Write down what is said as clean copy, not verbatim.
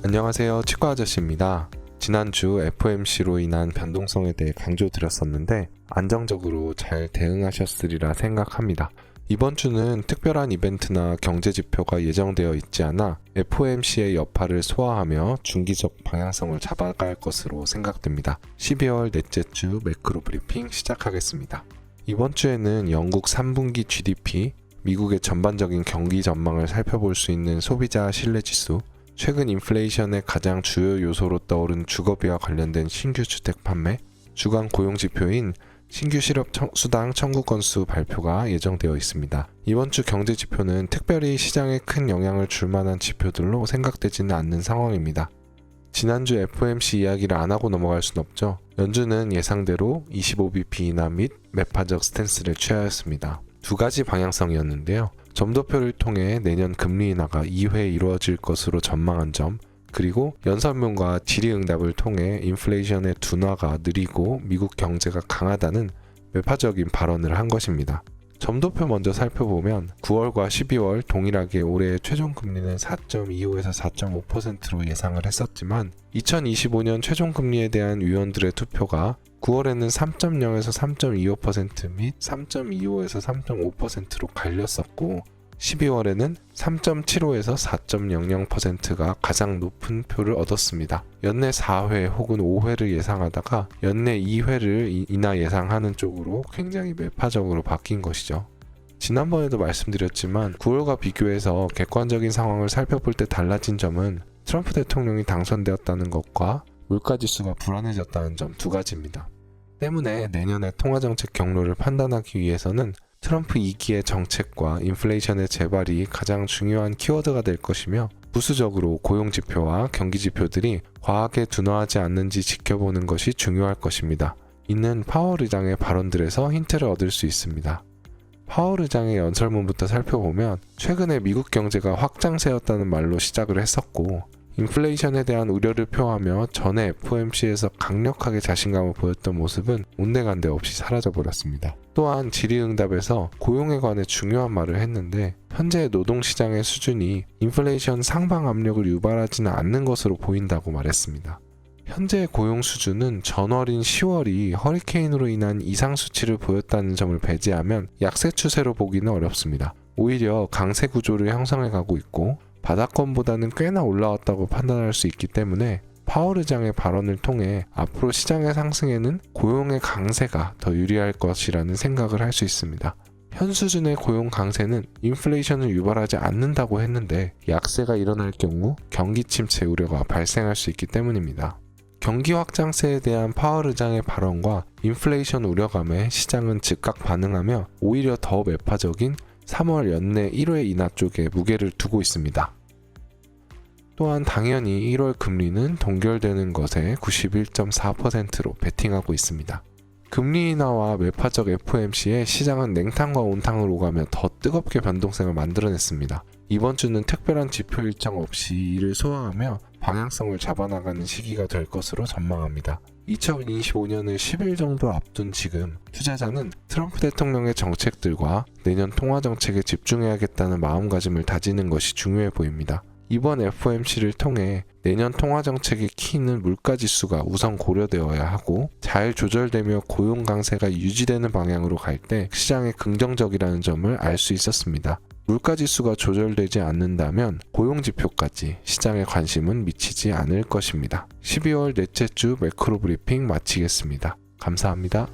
안녕하세요, 치과 아저씨입니다. 지난주 FOMC로 인한 변동성에 대해 강조드렸었는데 안정적으로 잘 대응하셨으리라 생각합니다. 이번 주는 특별한 이벤트나 경제지표가 예정되어 있지 않아 FOMC의 여파를 소화하며 중기적 방향성을 잡아갈 것으로 생각됩니다. 12월 넷째 주 매크로 브리핑 시작하겠습니다. 이번 주에는 영국 3분기 GDP, 미국의 전반적인 경기 전망을 살펴볼 수 있는 소비자 신뢰지수, 최근 인플레이션의 가장 주요 요소로 떠오른 주거비와 관련된 신규 주택 판매, 주간 고용지표인 신규 실업수당 청구 건수 발표가 예정되어 있습니다. 이번 주 경제지표는 특별히 시장에 큰 영향을 줄 만한 지표들로 생각되지는 않는 상황입니다. 지난주 FOMC 이야기를 안 하고 넘어갈 순 없죠. 연준은 예상대로 25bp 인하 및 매파적 스탠스를 취하였습니다. 두 가지 방향성이었는데요. 점도표를 통해 내년 금리 인하가 2회 이루어질 것으로 전망한 점, 그리고 연설문과 질의응답을 통해 인플레이션의 둔화가 느리고 미국 경제가 강하다는 매파적인 발언을 한 것입니다. 점도표 먼저 살펴보면 9월과 12월 동일하게 올해의 최종 금리는 4.25에서 4.5%로 예상을 했었지만 2025년 최종 금리에 대한 위원들의 투표가 9월에는 3.0에서 3.25% 및 3.25에서 3.5%로 갈렸었고 12월에는 3.75에서 4.00%가 가장 높은 표를 얻었습니다. 연내 4회 혹은 5회를 예상하다가 연내 2회를 인하 예상하는 쪽으로 굉장히 매파적으로 바뀐 것이죠. 지난번에도 말씀드렸지만 9월과 비교해서 객관적인 상황을 살펴볼 때 달라진 점은 트럼프 대통령이 당선되었다는 것과 물가지수가 불안해졌다는 점 두 가지입니다. 때문에 내년의 통화정책 경로를 판단하기 위해서는 트럼프 2기의 정책과 인플레이션의 재발이 가장 중요한 키워드가 될 것이며 부수적으로 고용지표와 경기지표들이 과하게 둔화하지 않는지 지켜보는 것이 중요할 것입니다. 이는 파월 의장의 발언들에서 힌트를 얻을 수 있습니다. 파월 의장의 연설문부터 살펴보면 최근에 미국 경제가 확장세였다는 말로 시작을 했었고 인플레이션에 대한 우려를 표하며 전에 FOMC에서 강력하게 자신감을 보였던 모습은 온데간데 없이 사라져버렸습니다. 또한 질의응답에서 고용에 관해 중요한 말을 했는데 현재 노동시장의 수준이 인플레이션 상방 압력을 유발하지는 않는 것으로 보인다고 말했습니다. 현재 고용 수준은 전월인 10월이 허리케인으로 인한 이상 수치를 보였다는 점을 배제하면 약세 추세로 보기는 어렵습니다. 오히려 강세 구조를 형성해 가고 있고 바닥권보다는 꽤나 올라왔다고 판단할 수 있기 때문에 파월 의장의 발언을 통해 앞으로 시장의 상승에는 고용의 강세가 더 유리할 것이라는 생각을 할 수 있습니다. 현 수준의 고용 강세는 인플레이션을 유발하지 않는다고 했는데 약세가 일어날 경우 경기 침체 우려가 발생할 수 있기 때문입니다. 경기 확장세에 대한 파월 의장의 발언과 인플레이션 우려감에 시장은 즉각 반응하며 오히려 더 매파적인 3월 연내 1회 인하 쪽에 무게를 두고 있습니다. 또한 당연히 1월 금리는 동결되는 것에 91.4%로 베팅하고 있습니다. 금리 인하와 매파적 FOMC에 시장은 냉탕과 온탕을 오가며 더 뜨겁게 변동성을 만들어냈습니다. 이번 주는 특별한 지표 일정 없이 이를 소화하며 방향성을 잡아나가는 시기가 될 것으로 전망합니다. 2025년을 10일 정도 앞둔 지금 투자자는 트럼프 대통령의 정책들과 내년 통화정책에 집중해야겠다는 마음가짐을 다지는 것이 중요해 보입니다. 이번 FOMC를 통해 내년 통화정책의 키는 물가지수가 우선 고려되어야 하고 잘 조절되며 고용 강세가 유지되는 방향으로 갈 때 시장에 긍정적이라는 점을 알 수 있었습니다. 물가지수가 조절되지 않는다면 고용지표까지 시장에 관심은 미치지 않을 것입니다. 12월 넷째 주 매크로 브리핑 마치겠습니다. 감사합니다.